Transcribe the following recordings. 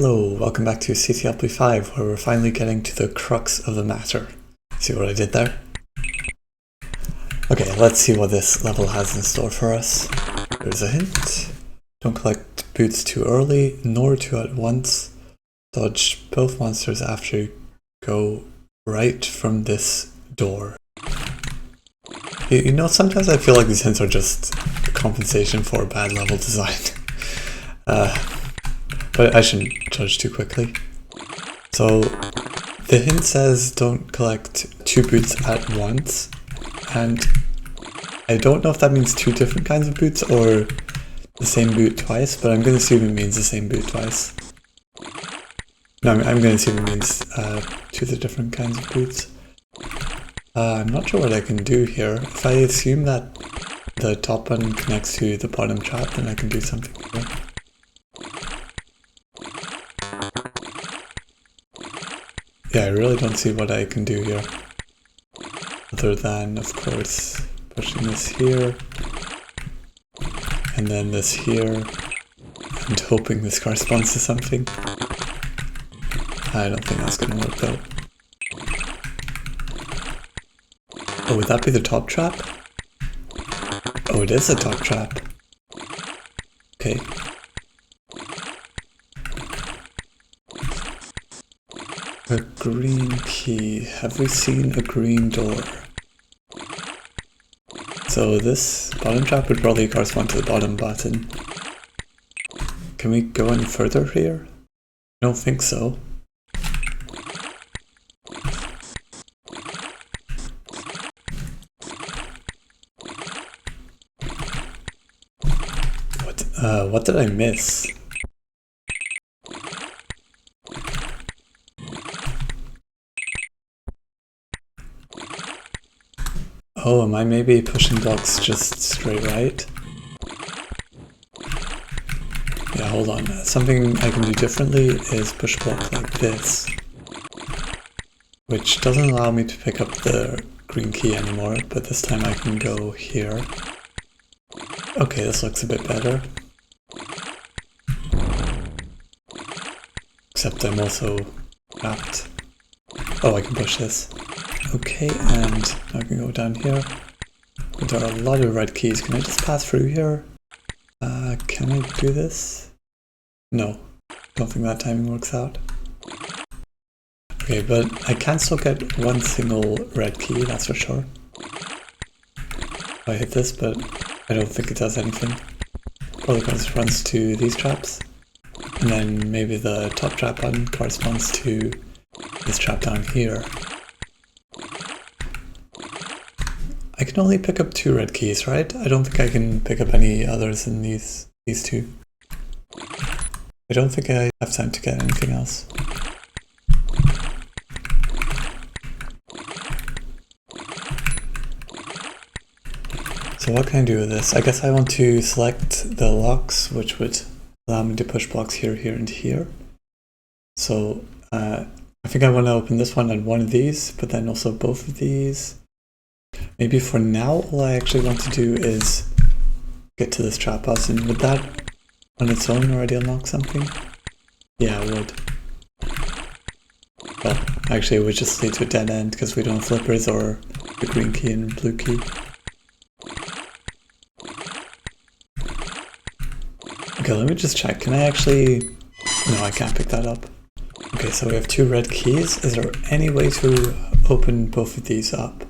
Hello, welcome back to CCLP5, where we're finally getting to the crux of the matter. See what I did there? Okay, let's see what this level has in store for us. There's a hint. Don't collect boots too early, nor too at once. Dodge both monsters after you go right from this door. You know, sometimes I feel like these hints are just compensation for bad level design. But I shouldn't judge too quickly. So the hint says don't collect two boots at once, and I don't know if that means two different kinds of boots or the same boot twice, but I'm going to assume it means the same boot twice. No, I'm going to assume it means two different kinds of boots. I'm not sure what I can do here. If I assume that the top one connects to the bottom trap, then I can do something here. Yeah, I really don't see what I can do here. Other than, of course, pushing this here. And then this here. And hoping this corresponds to something. I don't think that's going to work though. Oh, would that be the top trap? Oh, it is a top trap. Okay. A green key. Have we seen a green door? So this bottom trap would probably correspond to the bottom button. Can we go any further here? I don't think so. What did I miss? Oh, am I maybe pushing blocks just straight right? Yeah, hold on. Something I can do differently is push block like this. Which doesn't allow me to pick up the green key anymore, but this time I can go here. Okay, this looks a bit better. Except I'm also trapped. Oh, I can push this. Okay, and I can go down here. But there are a lot of red keys. Can I just pass through here? Can I do this? No. Don't think that timing works out. Okay, but I can still get one single red key, that's for sure. I hit this, but I don't think it does anything. Probably corresponds to these traps. And then maybe the top trap button corresponds to this trap down here. I can only pick up two red keys, right? I don't think I can pick up any others in these two. I don't think I have time to get anything else. So what can I do with this? I guess I want to select the locks, which would allow me to push blocks here, here, and here. So I think I want to open this one and one of these, but then also both of these. Maybe for now, all I actually want to do is get to this trap house, and would that on its own already unlock something? Yeah, it would. Well, actually it would just lead to a dead end because we don't have flippers or the green key and blue key. Okay, let me just check. Can I actually... No, I can't pick that up. Okay, so we have two red keys. Is there any way to open both of these up?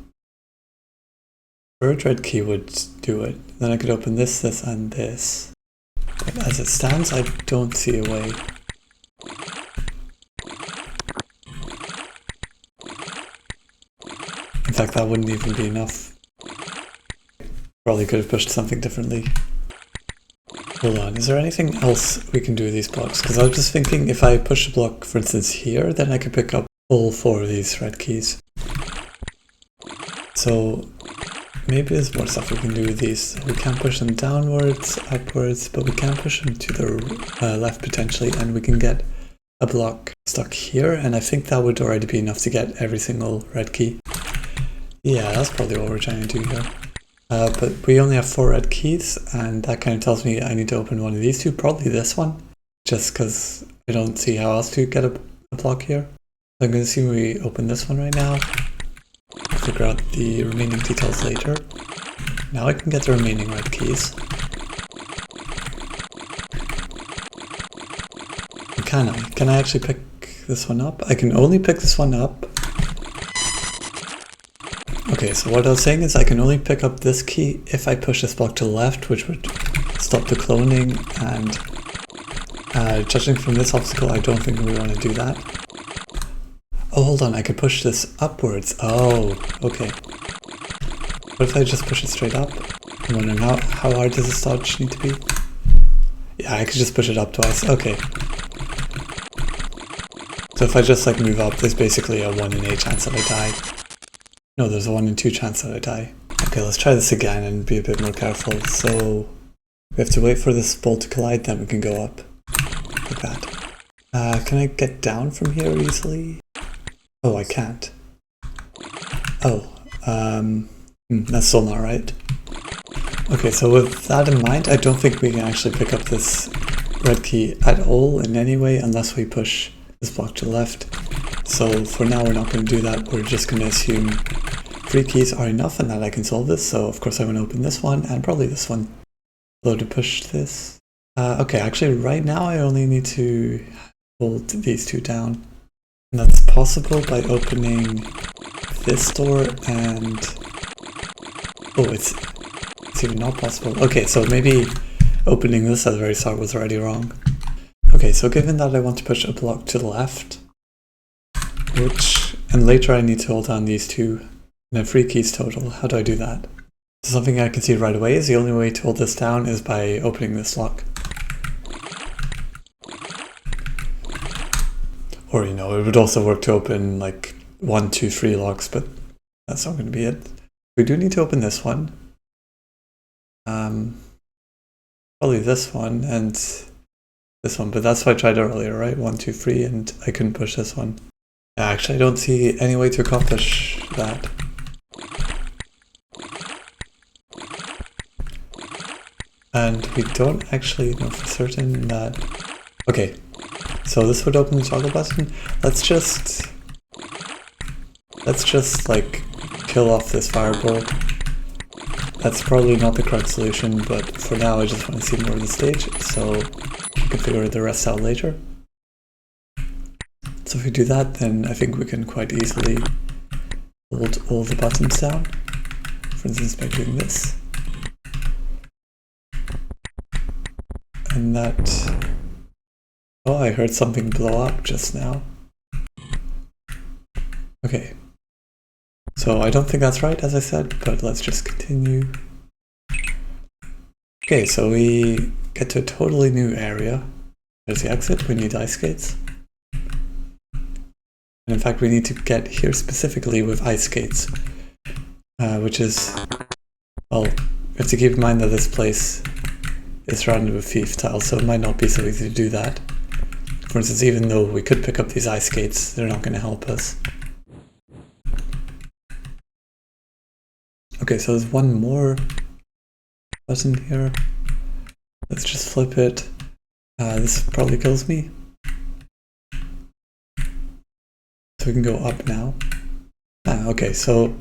Third red key would do it. Then I could open this, this, and this. But as it stands, I don't see a way. In fact, that wouldn't even be enough. Probably could have pushed something differently. Hold on, is there anything else we can do with these blocks? Because I was just thinking if I push a block, for instance, here, then I could pick up all four of these red keys. So maybe there's more stuff we can do with these. We can't push them downwards, upwards, but we can push them to the left potentially, and we can get a block stuck here, and I think that would already be enough to get every single red key. Yeah, that's probably what we're trying to do here. But we only have 4 red keys, and that kind of tells me I need to open one of these two, probably this one, just because I don't see how else to get a block here. So I'm going to see when we open this one right now, figure out the remaining details later. Now I can get the remaining red keys. Can I actually pick this one up? I can only pick this one up. Okay, so what I was saying is I can only pick up this key if I push this block to the left, which would stop the cloning, and judging from this obstacle, I don't think we want to do that. Oh, hold on, I could push this upwards. Oh, okay. What if I just push it straight up? I'm wondering how hard does this dodge need to be? Yeah, I could just push it up twice. Okay. So if I just like move up, there's basically a 1 in 8 chance that I die. No, there's a 1 in 2 chance that I die. Okay, let's try this again and be a bit more careful. So we have to wait for this bolt to collide, then we can go up. Like that. Can I get down from here easily? Oh, I can't. Oh, that's still not right. Okay, so with that in mind, I don't think we can actually pick up this red key at all in any way unless we push this block to the left. So for now we're not going to do that, we're just going to assume 3 keys are enough and that I can solve this. So of course I want to open this one and probably this one. So to push this. Okay, actually right now I only need to hold these 2 down. And that's possible by opening this door and... Oh, it's even not possible. Okay, so maybe opening this at the very start was already wrong. Okay, so given that I want to push a block to the left, and later I need to hold down these 2 and have 3 keys total, how do I do that? So something I can see right away is the only way to hold this down is by opening this lock. Or, you know, it would also work to open like 1, 2, 3 locks, but that's not going to be it. We do need to open this one. Probably this one and this one, but that's what I tried earlier, right? 1, 2, 3, and I couldn't push this one. Actually, I don't see any way to accomplish that. And we don't actually know for certain that... Okay, so this would open the toggle button. Let's just like kill off this fireball. That's probably not the correct solution, but for now I just want to see more of the stage, so we can figure the rest out later. So if we do that, then I think we can quite easily hold all the buttons down. For instance, by doing this. And that... Oh, I heard something blow up just now. Okay. So I don't think that's right, as I said, but let's just continue. Okay, so we get to a totally new area. There's the exit, we need ice skates. And in fact, we need to get here specifically with ice skates, which is, well, we have to keep in mind that this place is surrounded with thief tiles, so it might not be so easy to do that. For instance, even though we could pick up these ice skates, they're not going to help us. Okay, so there's one more button here. Let's just flip it. This probably kills me. So we can go up now. Okay, so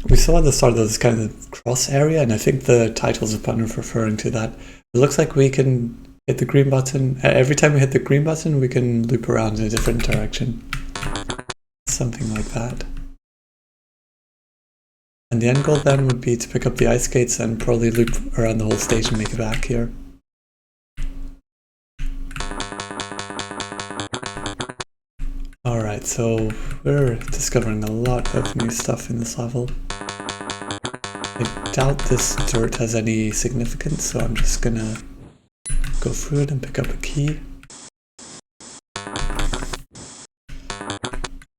we saw at the start that this kind of cross area, and I think the titles of button referring to that. It looks like we can hit the green button. Every time we hit the green button, we can loop around in a different direction. Something like that. And the end goal then would be to pick up the ice skates and probably loop around the whole stage and make it back here. Alright, so we're discovering a lot of new stuff in this level. I doubt this dirt has any significance, so I'm just gonna go through it and pick up a key.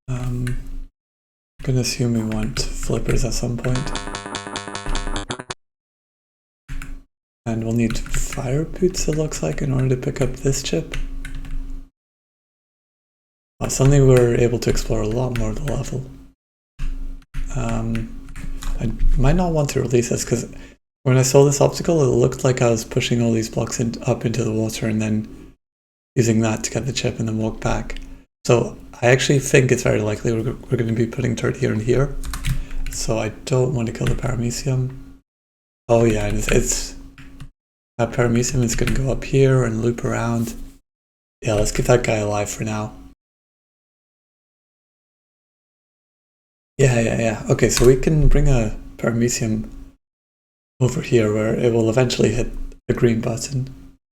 I'm gonna assume we want flippers at some point. And we'll need fire boots, it looks like, in order to pick up this chip. Suddenly we're able to explore a lot more of the level. I might not want to release this because when I saw this obstacle, it looked like I was pushing all these blocks up into the water and then using that to get the chip and then walk back. So I actually think it's very likely we're going to be putting dirt here and here. So I don't want to kill the paramecium. Oh yeah, and it's that paramecium is going to go up here and loop around. Yeah, let's keep that guy alive for now. Yeah. Okay, so we can bring a paramecium over here where it will eventually hit the green button.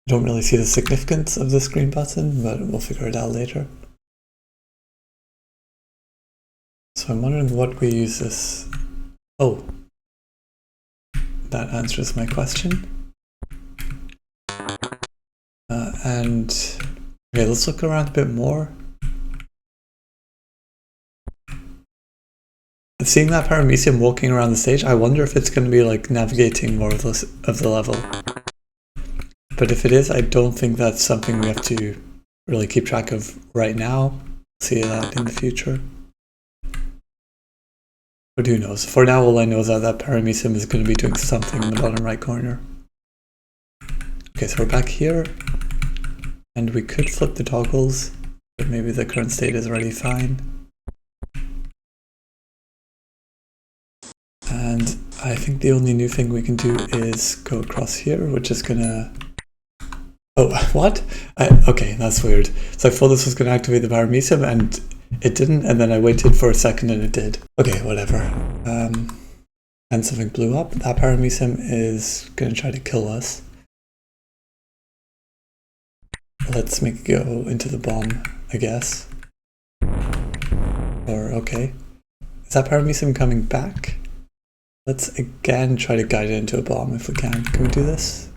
I don't really see the significance of this green button, but we'll figure it out later. So I'm wondering what we use this. Oh, that answers my question. And okay, let's look around a bit more. Seeing that paramecium walking around the stage, I wonder if it's going to be like navigating more of the level. But if it is, I don't think that's something we have to really keep track of right now. See that in the future. But who knows? For now, all I know is that that paramecium is going to be doing something in the bottom right corner. Okay, so we're back here. And we could flip the toggles, but maybe the current state is already fine. And I think the only new thing we can do is go across here, which is gonna... Oh, what? Okay, that's weird. So I thought this was gonna activate the paramecium and it didn't, and then I waited for a second and it did. Okay, whatever. And something blew up. That paramecium is gonna try to kill us. Let's make it go into the bomb, I guess. Or, okay. Is that paramecium coming back? Let's again try to guide it into a bomb if we can. Can we do this?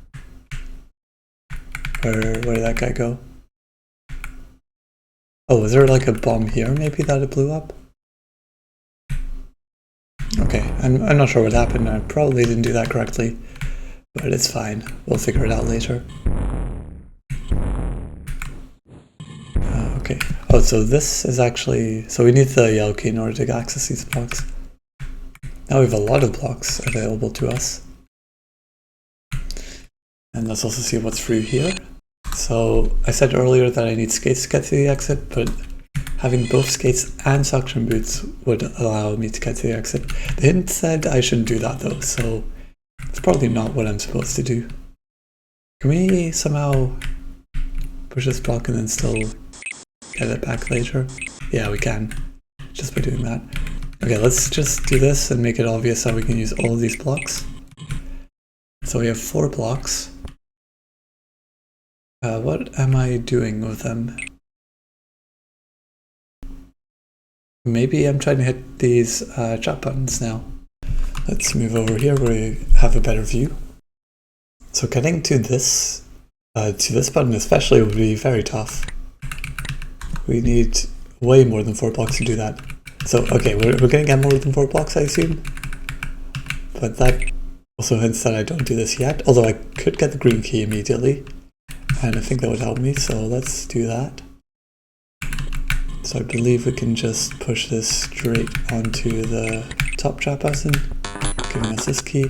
Where did that guy go? Oh, is there like a bomb here maybe that it blew up? Okay, I'm not sure what happened. I probably didn't do that correctly, but it's fine. We'll figure it out later. Okay. Oh, so this is actually... So we need the yellow key in order to access these blocks. Now we have a lot of blocks available to us. And let's also see what's through here. So I said earlier that I need skates to get to the exit, but having both skates and suction boots would allow me to get to the exit. The hint said I shouldn't do that though, so it's probably not what I'm supposed to do. Can we somehow push this block and then still get it back later? Yeah, we can, just by doing that. Okay, let's just do this and make it obvious that we can use all of these blocks. So we have 4 blocks. What am I doing with them? Maybe I'm trying to hit these drop buttons now. Let's move over here where we have a better view. So getting to this button especially would be very tough. We need way more than 4 blocks to do that. So, okay, we're going to get more than 4 blocks, I assume. But that also hints that I don't do this yet, although I could get the green key immediately. And I think that would help me, so let's do that. So I believe we can just push this straight onto the top trap button, giving us this key.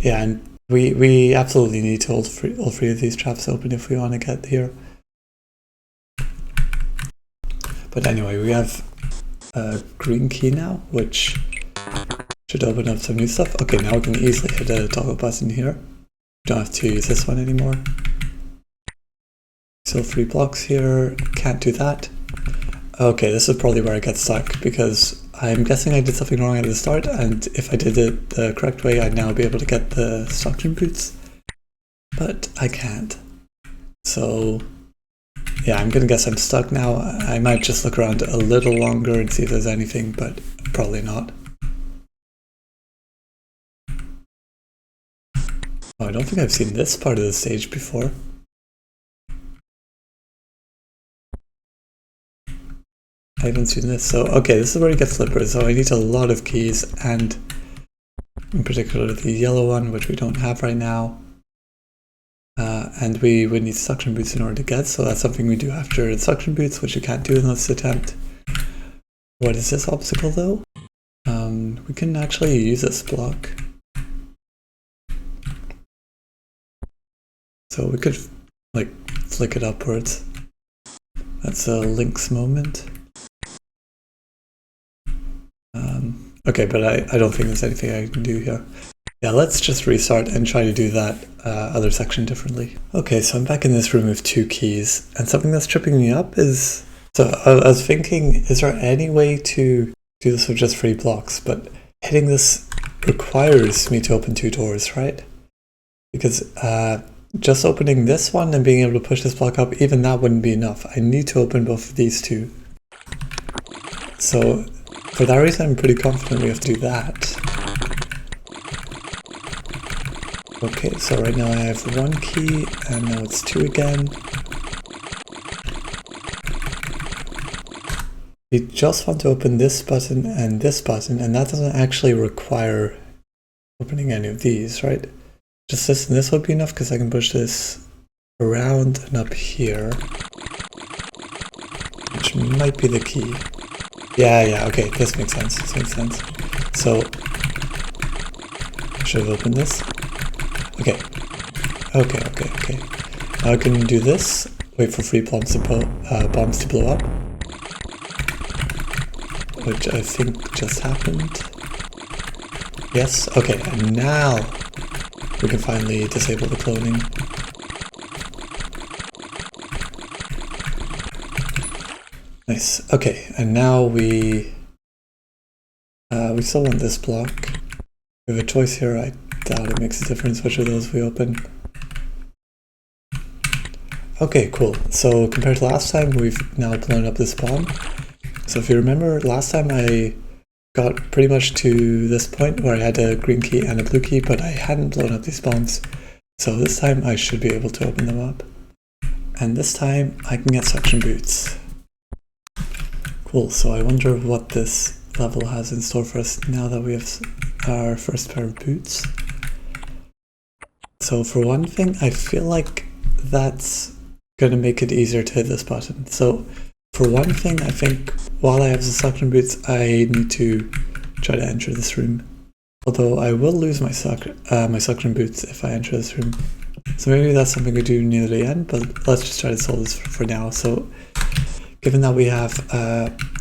Yeah, and we absolutely need to hold all 3 of these traps open if we want to get here. But anyway, we have a green key now, which should open up some new stuff. Okay, now we can easily hit a toggle button here. We don't have to use this one anymore. Still 3 blocks here, can't do that. Okay, this is probably where I get stuck, because I'm guessing I did something wrong at the start, and if I did it the correct way, I'd now be able to get the suction boots. But I can't. So yeah, I'm gonna guess I'm stuck now. I might just look around a little longer and see if there's anything, but probably not. Oh, I don't think I've seen this part of the stage before. I haven't seen this. So, okay, this is where you get flippers. So I need a lot of keys, and in particular the yellow one, which we don't have right now. And we would need suction boots in order to get, so that's something we do after the suction boots, which you can't do in this attempt. What is this obstacle though? We can actually use this block. So we could like flick it upwards. That's a Link's moment. Okay, but I don't think there's anything I can do here. Yeah, let's just restart and try to do that other section differently. Okay, so I'm back in this room with 2 keys, and something that's tripping me up is... So I was thinking, is there any way to do this with just 3 blocks? But hitting this requires me to open 2 doors, right? Because just opening this one and being able to push this block up, even that wouldn't be enough. I need to open both of these 2. So for that reason, I'm pretty confident we have to do that. Okay, so right now I have 1 key, and now it's 2 again. We just want to open this button, and that doesn't actually require opening any of these, right? Just this and this would be enough, because I can push this around and up here, which might be the key. Yeah, okay, this makes sense, So, I should have opened this. Okay. Now I can do this, wait for free bombs to blow up, which I think just happened. Yes, okay, and now we can finally disable the cloning. Nice. Okay, and now we still want this block. We have a choice here. I doubt it makes a difference which of those we open. Okay, cool. So compared to last time, we've now blown up this bomb. So if you remember, last time I got pretty much to this point where I had a green key and a blue key, but I hadn't blown up these bombs. So this time I should be able to open them up. And this time I can get suction boots. Cool, so I wonder what this level has in store for us now that we have our first pair of boots. So for one thing, I feel like that's going to make it easier to hit this button. So for one thing, I think while I have the suction boots, I need to try to enter this room. Although I will lose my suction boots if I enter this room. So maybe that's something we do near the end, but let's just try to solve this for now. So given that we have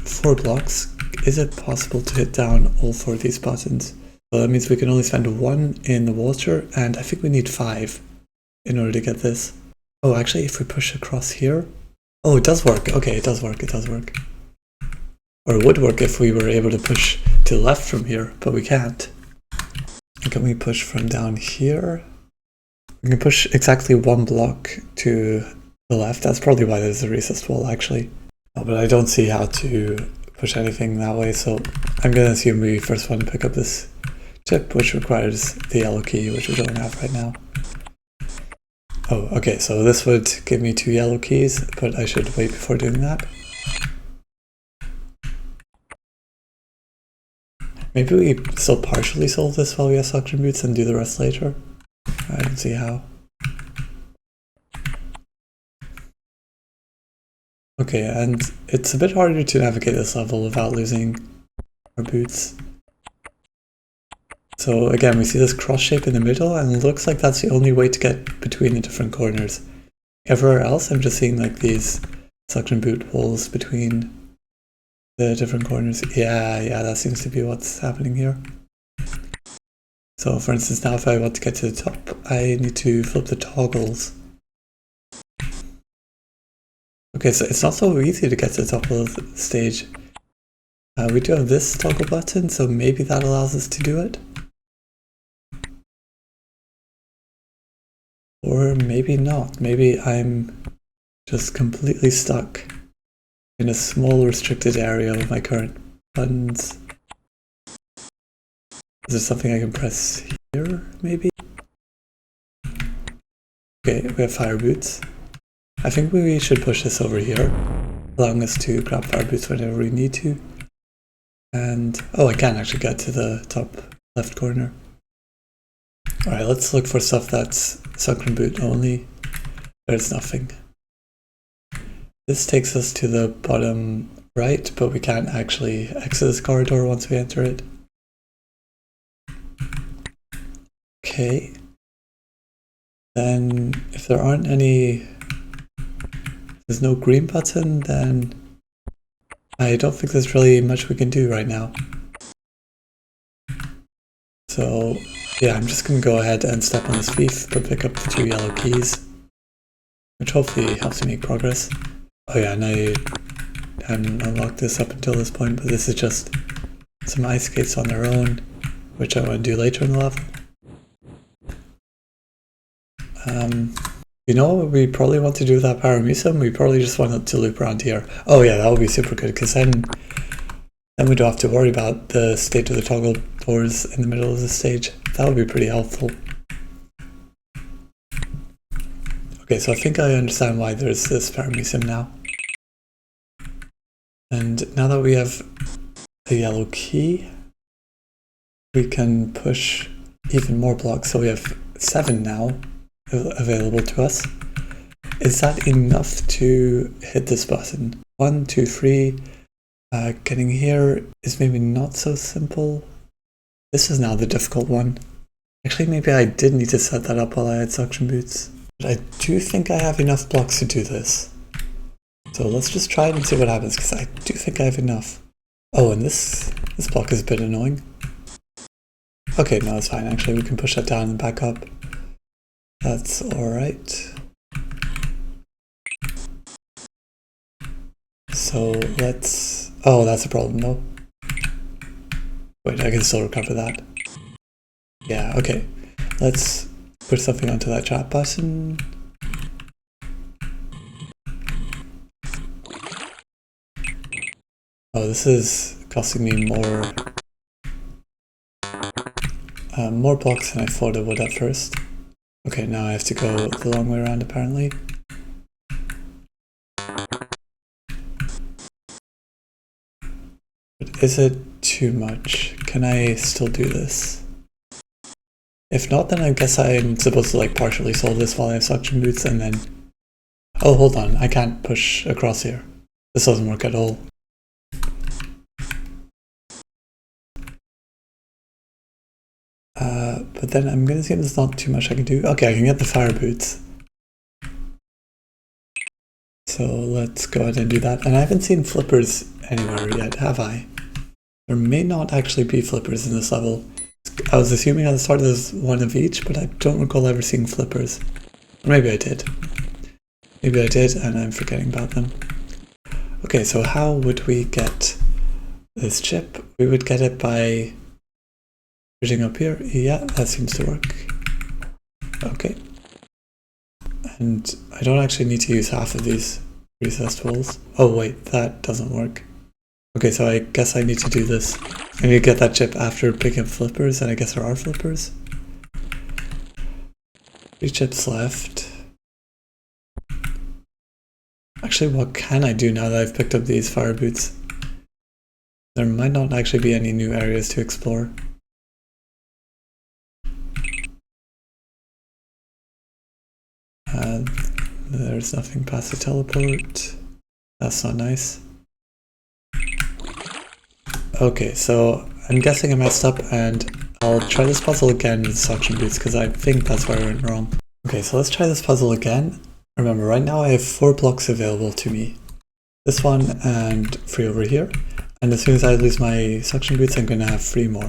4 blocks, is it possible to hit down all 4 of these buttons? So that means we can only spend 1 in the water, and I think we need 5 in order to get this. Oh, actually, if we push across here... Oh, it does work. Okay, it does work. Or it would work if we were able to push to the left from here, but we can't. And can we push from down here? We can push exactly 1 block to the left. That's probably why there's a recessed wall, actually. Oh, but I don't see how to push anything that way, so I'm going to assume we first want to pick up this chip, which requires the yellow key, which we don't have right now. Oh, okay, so this would give me 2 yellow keys, but I should wait before doing that. Maybe we still partially solve this while we have suction boots and do the rest later. I don't see how. Okay, and it's a bit harder to navigate this level without losing our boots. So again, we see this cross shape in the middle, and it looks like that's the only way to get between the different corners. Everywhere else, I'm just seeing like these suction boot holes between the different corners. Yeah, that seems to be what's happening here. So for instance, now if I want to get to the top, I need to flip the toggles. Okay, so it's not so easy to get to the top of the stage. We do have this toggle button, so maybe that allows us to do it. Or maybe not. Maybe I'm just completely stuck in a small restricted area with my current buttons. Is there something I can press here, maybe? Okay, we have fire boots. I think we should push this over here, allowing us to grab fire boots whenever we need to. And, oh, I can actually get to the top left corner. Alright, let's look for stuff that's suction boot only. There's nothing. This takes us to the bottom right, but we can't actually exit this corridor once we enter it. Okay. Then, if there aren't any there's no green button, then I don't think there's really much we can do right now. So yeah, I'm just going to go ahead and step on this thief, but pick up the 2 yellow keys, which hopefully helps me make progress. Oh yeah, and I hadn't unlocked this up until this point, but this is just some ice skates on their own, which I want to do later in the level. You know what we probably want to do with that Paramuseum? We probably just want it to loop around here. Oh yeah, that would be super good, because then we don't have to worry about the state of the toggle doors in the middle of the stage. That would be pretty helpful. Okay, so I think I understand why there's this Paramuseum now. And now that we have a yellow key, we can push even more blocks. So we have 7 now available to us. Is that enough to hit this button? 1, 2, 3. Getting here is maybe not so simple. This is now the difficult one. Actually, maybe I did need to set that up while I had suction boots. But I do think I have enough blocks to do this. So let's just try it and see what happens, because I do think I have enough. Oh, and this block is a bit annoying. Okay, no, it's fine. Actually, we can push that down and back up. That's alright. So let's... Oh, that's a problem though. Wait, I can still recover that. Yeah, okay. Let's put something onto that chat button. Oh, this is costing me more blocks than I thought it would at first. Okay, now I have to go the long way around apparently. But is it too much? Can I still do this? If not, then I guess I'm supposed to like partially solve this while I have suction boots and then... Oh, hold on, I can't push across here. This doesn't work at all. But then I'm gonna assume there's not too much I can do. Okay, I can get the fire boots. So let's go ahead and do that. And I haven't seen flippers anywhere yet, have I? There may not actually be flippers in this level. I was assuming at the start there's one of each, but I don't recall ever seeing flippers. Or maybe I did. Maybe I did and I'm forgetting about them. Okay, so how would we get this chip? We would get it by pushing up here. Yeah, that seems to work. Okay. And I don't actually need to use half of these recessed holes. Oh wait, that doesn't work. Okay, so I guess I need to do this. I need to get that chip after picking up flippers, and I guess there are flippers. 3 chips left. Actually, what can I do now that I've picked up these fire boots? There might not actually be any new areas to explore. There's nothing past the teleport. That's not nice. Okay, so I'm guessing I messed up and I'll try this puzzle again with suction boots because I think that's where I went wrong. Okay, so let's try this puzzle again. Remember, right now I have 4 blocks available to me. This one and 3 over here. And as soon as I lose my suction boots, I'm going to have 3 more.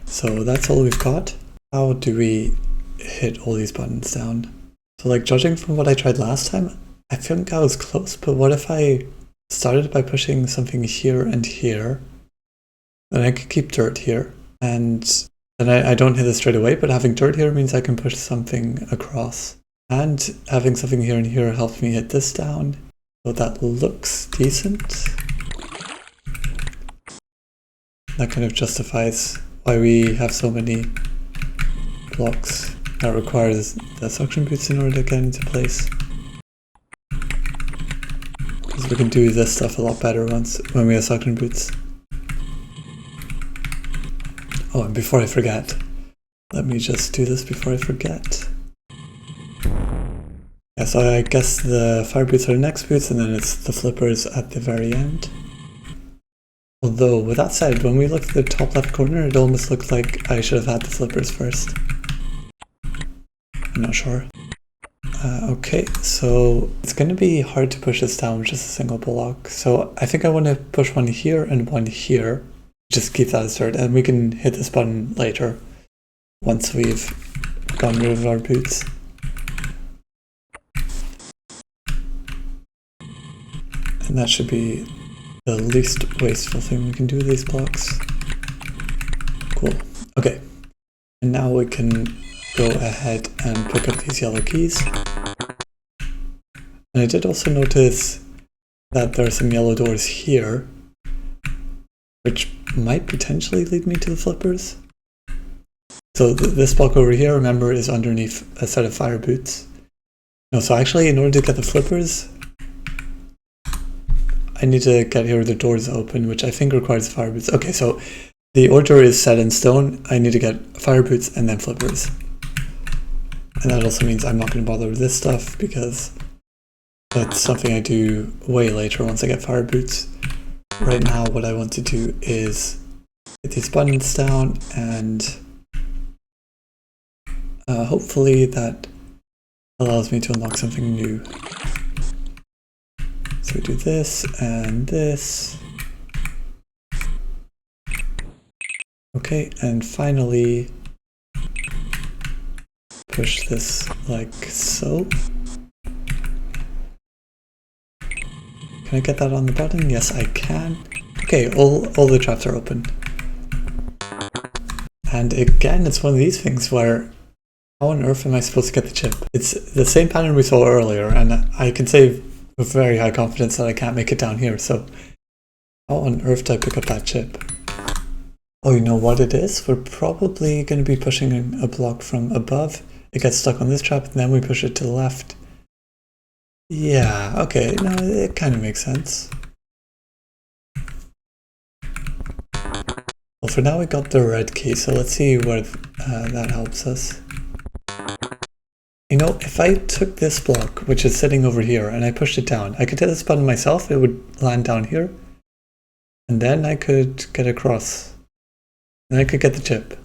So that's all we've got. How do we hit all these buttons down? So like, judging from what I tried last time, I think I was close, but what if I started by pushing something here and here? Then I could keep dirt here, and then I don't hit it straight away, but having dirt here means I can push something across. And having something here and here helps me hit this down, so that looks decent. That kind of justifies why we have so many blocks. That requires the suction boots in order to get into place. Because we can do this stuff a lot better when we have suction boots. Oh, and before I forget, let me just do this before I forget. Yeah, so I guess the fire boots are the next boots, and then it's the flippers at the very end. Although, with that said, when we look at the top left corner, it almost looks like I should have had the flippers first. I'm not sure. Okay, so it's going to be hard to push this down with just a single block. So I think I want to push one here and one here. Just keep that as dirt, and we can hit this button later once we've gotten rid of our boots. And that should be the least wasteful thing we can do with these blocks. Cool. Okay. And now we can go ahead and pick up these yellow keys. And I did also notice that there are some yellow doors here, which might potentially lead me to the flippers. So this block over here, remember, is underneath a set of fire boots. No, so actually in order to get the flippers, I need to get here the doors open, which I think requires fire boots. Okay, so the order is set in stone. I need to get fire boots and then flippers. And that also means I'm not going to bother with this stuff because that's something I do way later once I get fire boots. Right now what I want to do is get these buttons down and hopefully that allows me to unlock something new. So we do this and this. Okay, and finally push this like so. Can I get that on the button? Yes, I can. Okay, all the traps are open. And again, it's one of these things where how on earth am I supposed to get the chip? It's the same pattern we saw earlier, and I can say with very high confidence that I can't make it down here, so how on earth do I pick up that chip? Oh, you know what it is? We're probably going to be pushing a block from above. It gets stuck on this trap, and then we push it to the left. Yeah, okay, no, it kind of makes sense. Well, for now we got the red key, so let's see where that helps us. You know, if I took this block, which is sitting over here, and I pushed it down, I could hit this button myself, it would land down here, and then I could get across. And I could get the chip.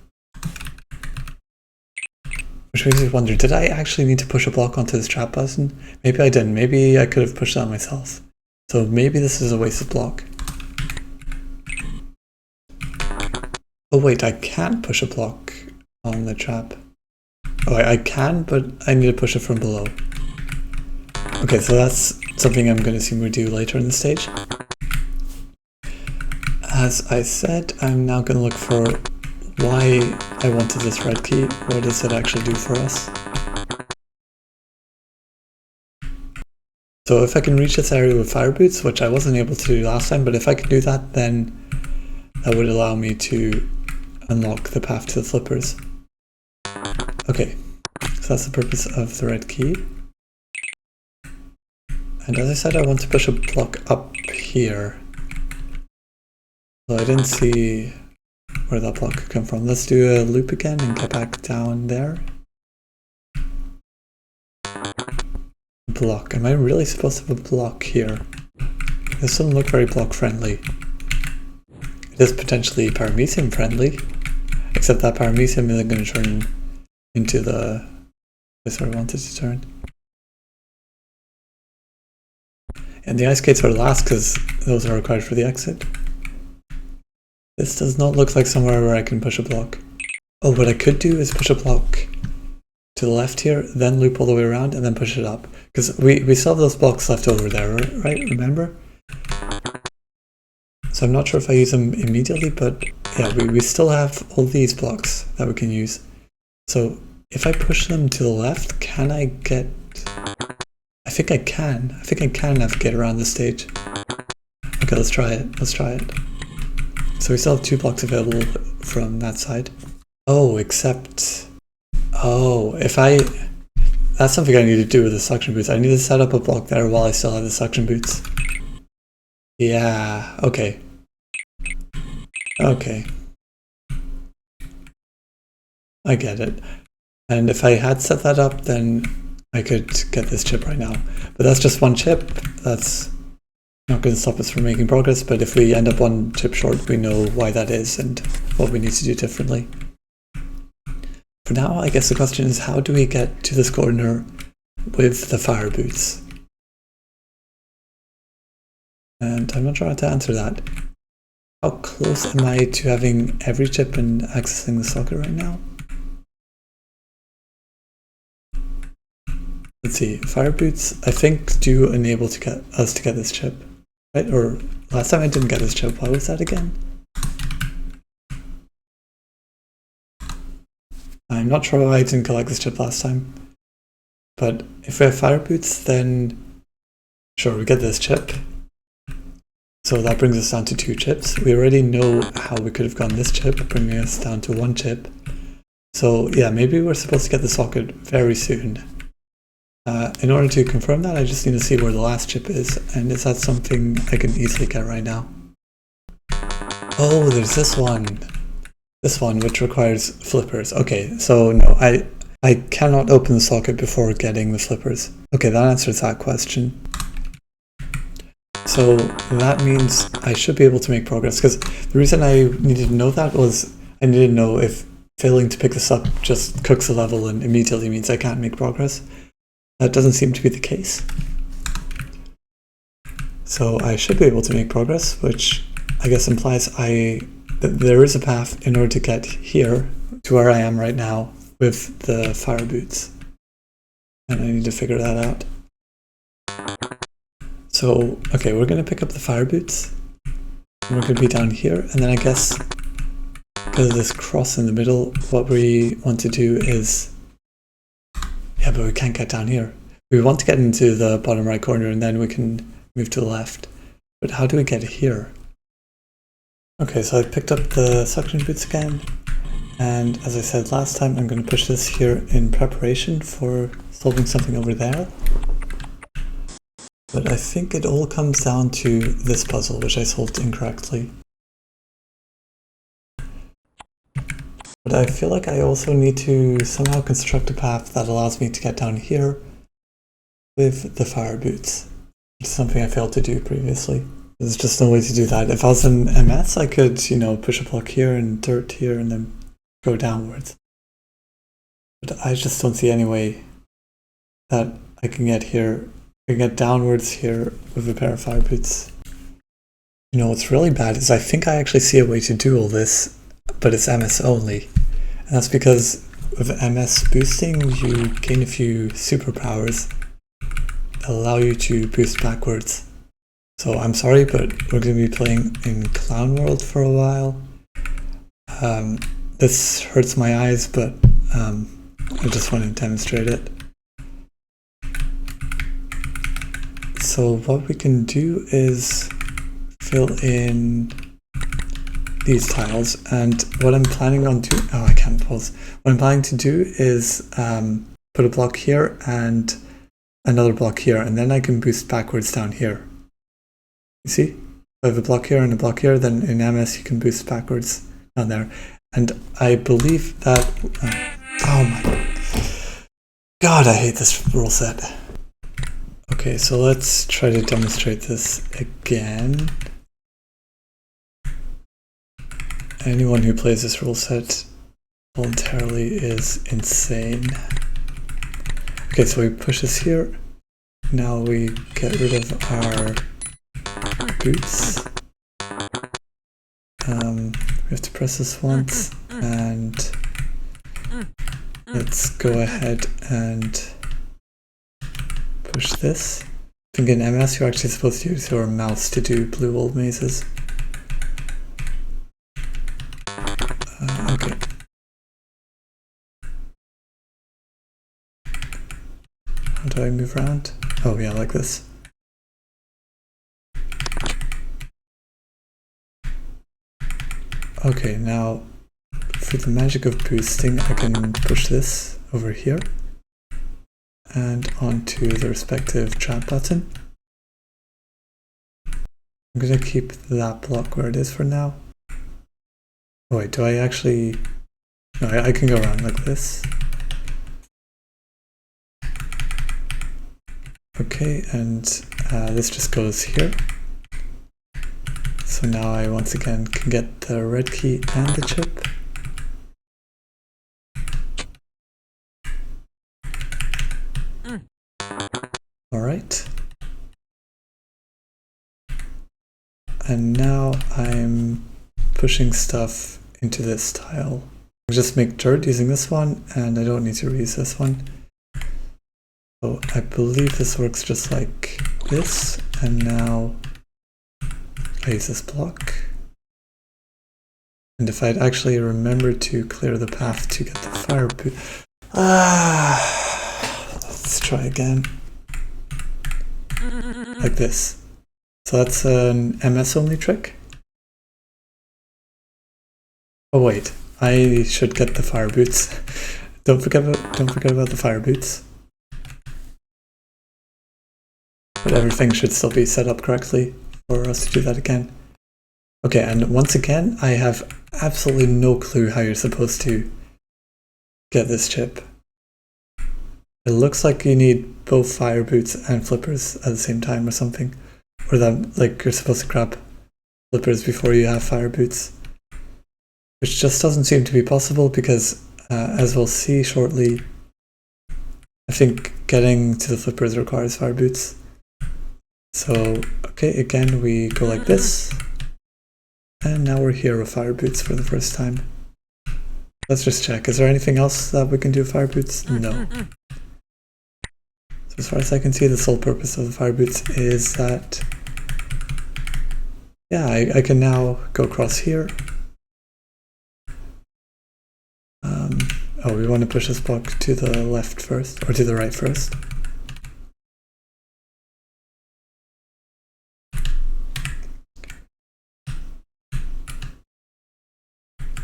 Which makes me wonder, did I actually need to push a block onto this trap button? Maybe I didn't, maybe I could have pushed that myself. So maybe this is a wasted block. Oh wait, I can't push a block on the trap. Oh, I can, but I need to push it from below. Okay, so that's something I'm going to see me do later in the stage. As I said, I'm now going to look for why I wanted this red key. What does it actually do for us? So if I can reach this area with fire boots, which I wasn't able to do last time, but if I can do that, then that would allow me to unlock the path to the flippers. Okay, so that's the purpose of the red key. And as I said, I want to push a block up here. So I didn't see where that block could come from. Let's do a loop again and get back down there. Block. Am I really supposed to have a block here? This doesn't look very block friendly. It is potentially paramecium friendly, except that paramecium isn't going to turn into the place where I wanted to turn. And the ice skates are last because those are required for the exit. This does not look like somewhere where I can push a block. Oh, what I could do is push a block to the left here, then loop all the way around and then push it up. Because we still have those blocks left over there, right? Remember? So I'm not sure if I use them immediately, but yeah, we still have all these blocks that we can use. So if I push them to the left, can I get... I think I can. I think I can navigate around the stage. Okay, let's try it. Let's try it. So we still have 2 blocks available from that side. Oh, except... Oh, if I... That's something I need to do with the suction boots. I need to set up a block there while I still have the suction boots. Yeah, okay. Okay. I get it. And if I had set that up, then I could get this chip right now. But that's just one chip. That's not going to stop us from making progress, but if we end up one chip short, we know why that is and what we need to do differently. For now, I guess the question is, how do we get to this corner with the fire boots? And I'm not sure how to answer that. How close am I to having every chip and accessing the socket right now? Let's see, fire boots I think do enable to get us to get this chip, right? Or last time I didn't get this chip, what was that again? I'm not sure why I didn't collect this chip last time, but if we have fire boots, then sure, we get this chip. So that brings us down to 2 chips. We already know how we could have gotten this chip, bringing us down to 1 chip. So yeah, maybe we're supposed to get the socket very soon. In order to confirm that, I just need to see where the last chip is, and is that something I can easily get right now? Oh, there's this one. This one, which requires flippers. Okay, so no, I cannot open the socket before getting the flippers. Okay, that answers that question. So that means I should be able to make progress, because the reason I needed to know that was I needed to know if failing to pick this up just cooks the level and immediately means I can't make progress. That doesn't seem to be the case. So I should be able to make progress, which I guess implies there is a path in order to get here to where I am right now with the fire boots. And I need to figure that out. So, okay, we're going to pick up the fire boots. And we're going to be down here. And then I guess because of this cross in the middle, what we want to do is... Yeah, but we can't get down here. We want to get into the bottom right corner and then we can move to the left. But how do we get here? Okay, so I picked up the suction boots again. And as I said last time, I'm going to push this here in preparation for solving something over there. But I think it all comes down to this puzzle, which I solved incorrectly. But I feel like I also need to somehow construct a path that allows me to get down here with the fire boots. It's something I failed to do previously. There's just no way to do that. If I was in MS, I could, you know, push a block here and dirt here and then go downwards. But I just don't see any way that I can get here. I can get downwards here with a pair of fire boots. You know, what's really bad is I think I actually see a way to do all this, but it's MS only. And that's because with MS boosting, you gain a few superpowers that allow you to boost backwards. So I'm sorry, but we're going to be playing in Clown World for a while. This hurts my eyes, but I just want to demonstrate it. So what we can do is fill in these tiles, and what I'm planning on doing, oh I can't pause. What I'm planning to do is put a block here and another block here, and then I can boost backwards down here. You see? I have a block here and a block here, then in MS you can boost backwards down there. And I believe that, oh my god, I hate this rule set. Okay, so let's try to demonstrate this again. Anyone who plays this rule set voluntarily is insane. Okay, so we push this here. Now we get rid of our boots. We have to press this once, and let's go ahead and push this. I think in MS you're actually supposed to use your mouse to do blue old mazes. Okay. How do I move around? Oh yeah, like this. Okay, now for the magic of boosting, I can push this over here and onto the respective trap button. I'm going to keep that block where it is for now. Oh wait, do I actually... No, I can go around like this. Okay, and this just goes here. So now I once again can get the red key and the chip. Alright. And now I'm pushing stuff into this tile. I'll just make dirt using this one, and I don't need to reuse this one. So I believe this works just like this, and now I use this block. And if I'd actually remembered to clear the path to get the fire boot. Let's try again. Like this. So that's an MS only trick. Oh wait, I should get the fire boots. Don't forget about the fire boots. But everything should still be set up correctly for us to do that again. Okay, and once again, I have absolutely no clue how you're supposed to get this chip. It looks like you need both fire boots and flippers at the same time or something. Or that, like, you're supposed to grab flippers before you have fire boots. Which just doesn't seem to be possible because, as we'll see shortly, I think getting to the flippers requires fire boots. So, okay, again we go like this. And now we're here with fire boots for the first time. Let's just check. Is there anything else that we can do with fire boots? No. So as far as I can see, the sole purpose of the fire boots is that, yeah, I can now go across here. Oh, we want to push this block to the left first, or to the right first.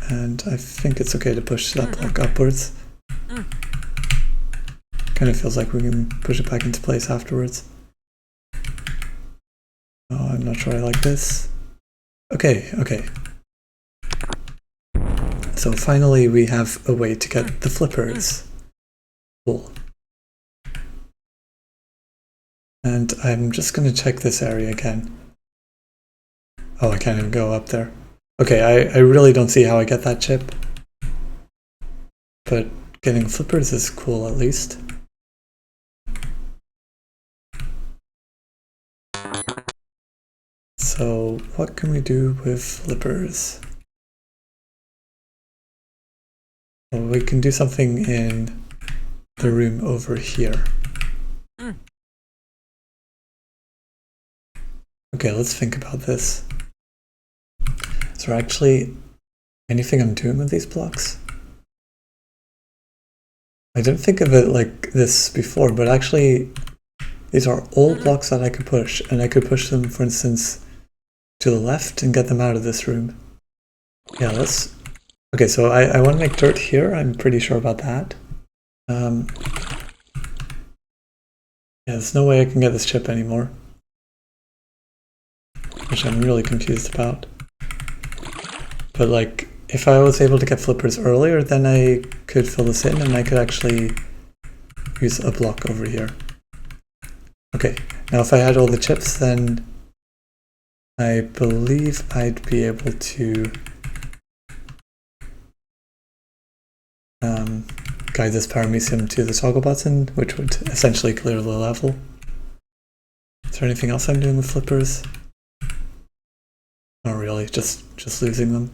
And I think it's okay to push that block upwards. Kind of feels like we can push it back into place afterwards. Oh, I'm not sure I like this. Okay, okay. So finally we have a way to get the flippers. Cool. And I'm just going to check this area again. Oh, I can't even go up there. Okay, I really don't see how I get that chip. But getting flippers is cool at least. So what can we do with flippers? Well, we can do something in the room over here. Okay, let's think about this. Is there actually anything I'm doing with these blocks? I didn't think of it like this before, but actually these are all blocks that I could push, and I could push them, for instance, to the left and get them out of this room. Yeah, let's... Okay, so I want to make dirt here, I'm pretty sure about that. Yeah, there's no way I can get this chip anymore. Which I'm really confused about. But like, if I was able to get flippers earlier, then I could fill this in and I could actually use a block over here. Okay, now if I had all the chips, then I believe I'd be able to guide this paramecium to the toggle button, which would essentially clear the level. Is there anything else I'm doing with flippers? Not really, just losing them.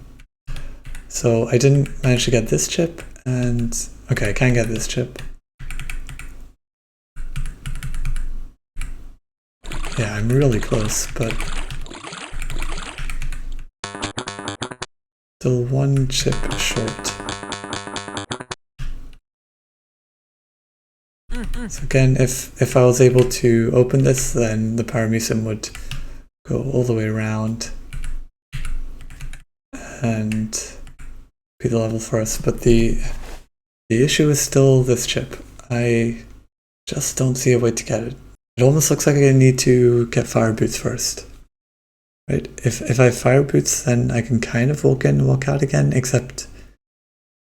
So I didn't manage to get this chip, and okay, I can get this chip. Yeah, I'm really close, but still one chip short. So again, if I was able to open this, then the paramecium would go all the way around and be the level for us. But the issue is still this chip. I just don't see a way to get it. It almost looks like I need to get fire boots first. Right? If I have fire boots, then I can kind of walk in and walk out again, except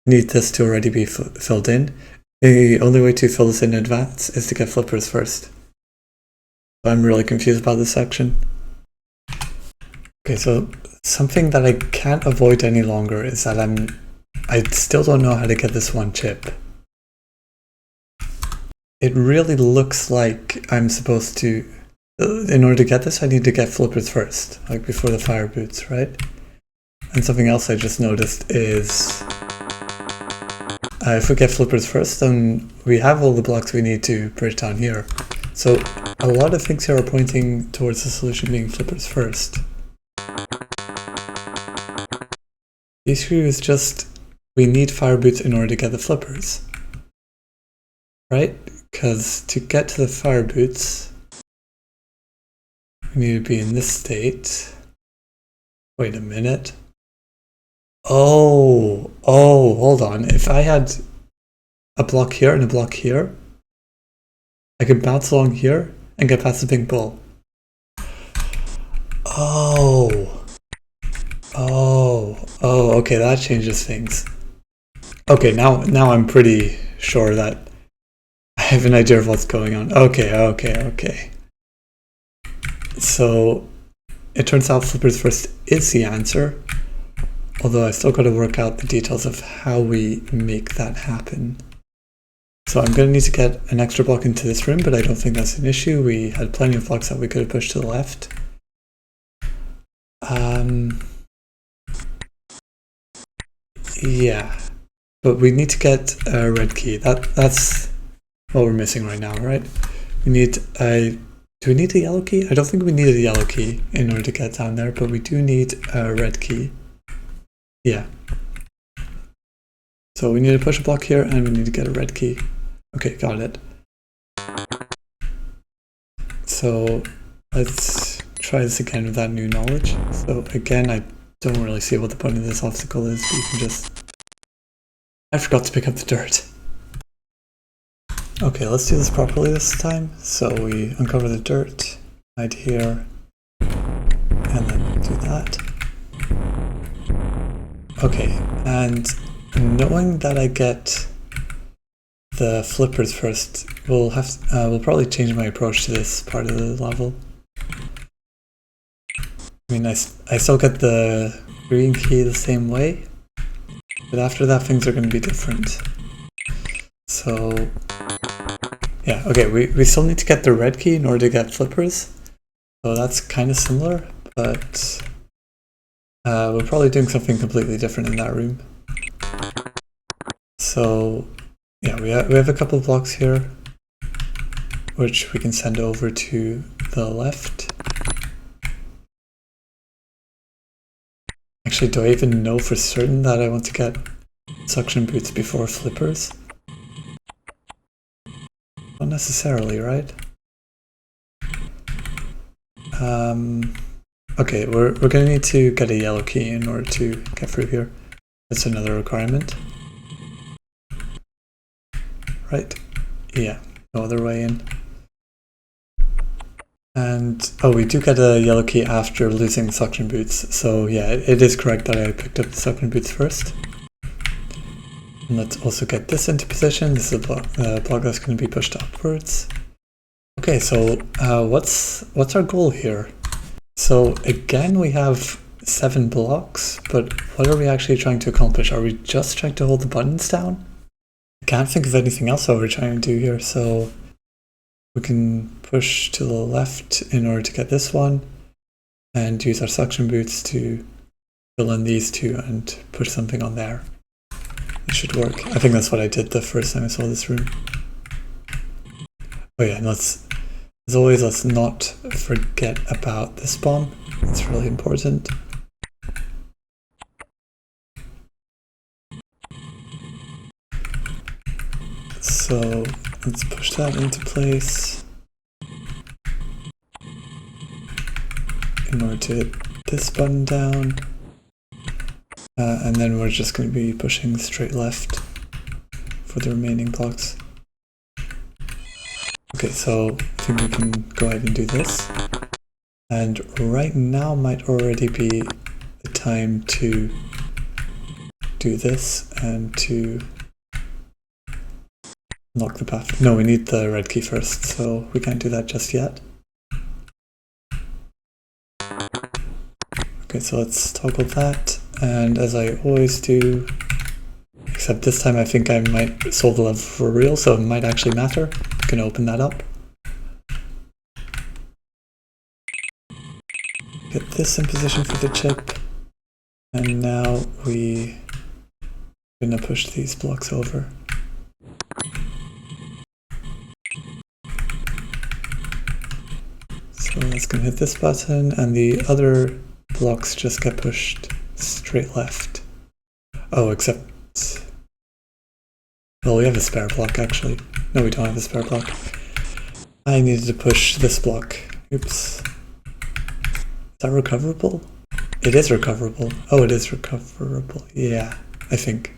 I need this to already be filled in. The only way to fill this in advance is to get flippers first. I'm really confused about this section. Okay, so something that I can't avoid any longer is that I still don't know how to get this one chip. it really looks like I'm supposed to, in order to get this, I need to get flippers first, like before the fire boots, right? And something else I just noticed is if we get flippers first, then we have all the blocks we need to bridge down here. So a lot of things here are pointing towards the solution being flippers first. The issue is just we need fire boots in order to get the flippers, right? Because to get to the fire boots, we need to be in this state. Wait a minute. Oh, hold on. If I had a block here and a block here, I could bounce along here and get past the pink ball. Okay, that changes things. Okay, now I'm pretty sure that I have an idea of what's going on. Okay. So it turns out flippers first is the answer, although I still got to work out the details of how we make that happen. So I'm going to need to get an extra block into this room, but I don't think that's an issue. We had plenty of blocks that we could have pushed to the left. Yeah, but we need to get a red key. That's what we're missing right now, right? We need a... Do we need a yellow key? I don't think we need a yellow key in order to get down there, but we do need a red key. Yeah. So we need to push a block here and we need to get a red key. Okay, got it. So let's try this again with that new knowledge. So again, I don't really see what the point of this obstacle is, but you can just... I forgot to pick up the dirt. Okay, let's do this properly this time. So we uncover the dirt, hide here, and then do that. Okay, and knowing that I get the flippers first, we'll probably change my approach to this part of the level. I mean, I still get the green key the same way, but after that things are going to be different. So yeah, okay, we still need to get the red key in order to get flippers, so that's kind of similar, but we're probably doing something completely different in that room. So yeah, we have a couple of blocks here, which we can send over to the left. Actually, do I even know for certain that I want to get suction boots before flippers? Not necessarily, right? Okay, we're gonna need to get a yellow key in order to get through here. That's another requirement. Right? Yeah, no other way in. And, oh, we do get a yellow key after losing suction boots, so yeah, it is correct that I picked up the suction boots first. And let's also get this into position. This is a block that's going to be pushed upwards. Okay, so what's our goal here? So again, we have 7 blocks, but what are we actually trying to accomplish? Are we just trying to hold the buttons down? I can't think of anything else that we're trying to do here, so we can push to the left in order to get this one, and use our suction boots to fill in these two and push something on there. It should work. I think that's what I did the first time I saw this room. Oh yeah, and as always, let's not forget about this bomb. It's really important. So let's push that into place in order to hit this button down. And then we're just going to be pushing straight left for the remaining blocks. Okay, so I think we can go ahead and do this. And right now might already be the time to do this and to unlock the path. No, we need the red key first, so we can't do that just yet. Okay, so let's toggle that. And as I always do, except this time I think I might solve the level for real, so it might actually matter. gonna open that up. Get this in position for the chip. And now we're gonna push these blocks over. So that's gonna hit this button, and the other blocks just get pushed straight left. Oh, except... well, we have a spare block actually. No, we don't have a spare block. I needed to push this block. Oops. Is that recoverable? It is recoverable. Oh, it is recoverable. Yeah, I think.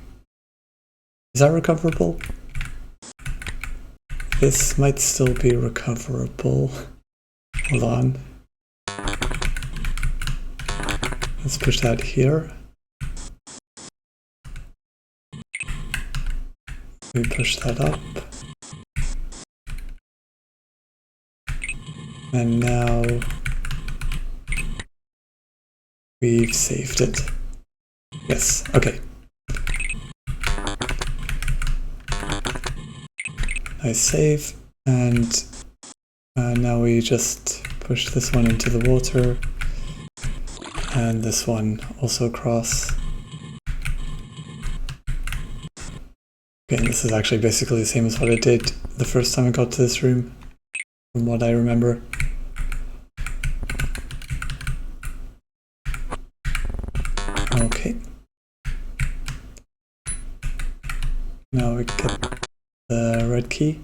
Is that recoverable? This might still be recoverable. Hold on. Let's push that here. We push that up. And now we've saved it. Yes, okay. Nice save. And now we just push this one into the water. And this one also across. Okay, and this is actually basically the same as what I did the first time I got to this room, from what I remember. Okay. Now we get the red key.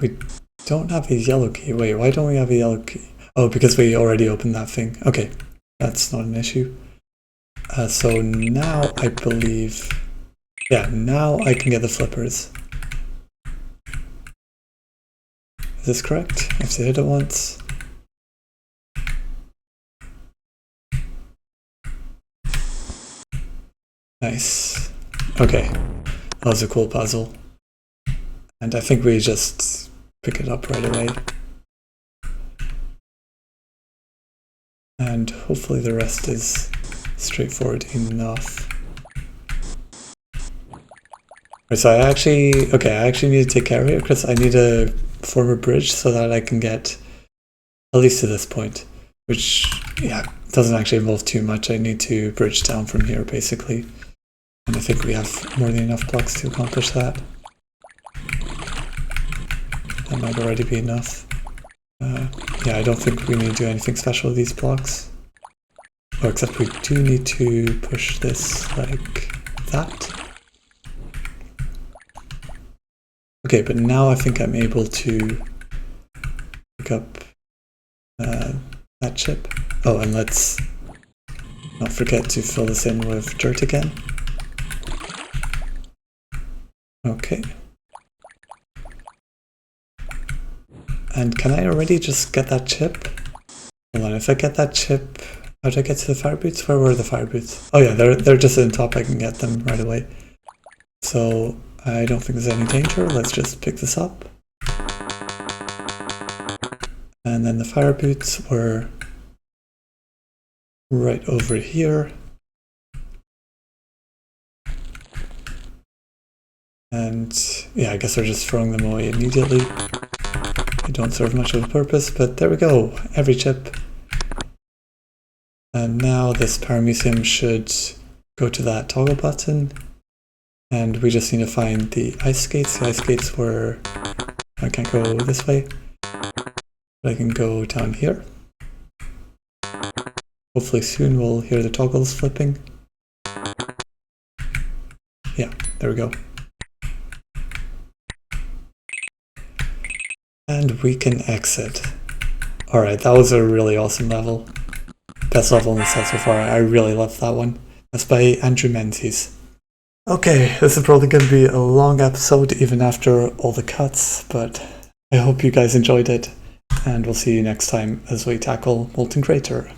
We don't have a yellow key. Wait, why don't we have a yellow key? Oh, because we already opened that thing. Okay, that's not an issue. So now I believe... yeah, now I can get the flippers. Is this correct? I have to hit it once. Nice. Okay, that was a cool puzzle. And I think we just pick it up right away. And hopefully the rest is straightforward enough. Right, so I actually need to take care of it because I need to form a bridge so that I can get at least to this point, which, yeah, doesn't actually involve too much. I need to bridge down from here, basically. And I think we have more than enough blocks to accomplish that. That might already be enough. Yeah, I don't think we need to do anything special with these blocks. Oh, except we do need to push this like that. Okay, but now I think I'm able to pick up that chip. Oh, and let's not forget to fill this in with dirt again. Okay. And can I already just get that chip? Hold on, if I get that chip, how do I get to the fire boots? Where were the fire boots? Oh yeah, they're just in top, I can get them right away. So I don't think there's any danger, let's just pick this up. And then the fire boots were right over here. And yeah, I guess we're just throwing them away immediately. They don't serve much of a purpose, but there we go, every chip. And now this paramecium should go to that toggle button. And we just need to find the ice skates. The ice skates were... I can't go this way, but I can go down here. Hopefully soon we'll hear the toggles flipping. Yeah, there we go. And we can exit. Alright, that was a really awesome level. Best level in the set so far. I really loved that one. That's by Andrew Menzies. Okay, this is probably going to be a long episode even after all the cuts, but I hope you guys enjoyed it, and we'll see you next time as we tackle Molten Crater.